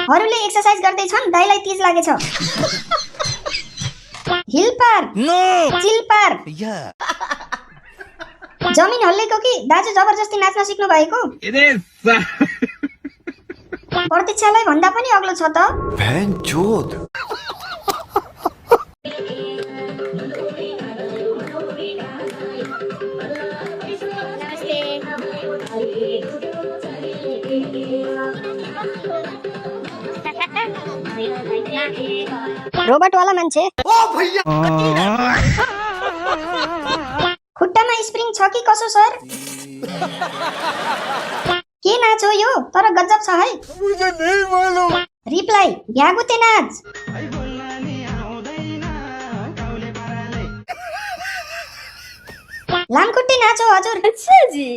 हरूले एक्सरसाइज गर्दै छन्, दाइलाई तीज लागेछ। हिल पार, नो चिल पार। जमिन हल्लेको कि दाजु जबरजस्ती नाच्न सिक्नु भएको? प्रतीक्षालाई भन्दा पनि अग्लो छ त। भ्यानचोद। रोबोट वाला मान्छे। ओ भैया खुट्टामा स्प्रिङ छ कि कसो सर? के नाच हो यो? तर गजब छ है। मुझे नहीं मालूम। रिप्लाई भ्यागुते नाच। लामखुट्टे नाच हो हजुर। अच्छा जी।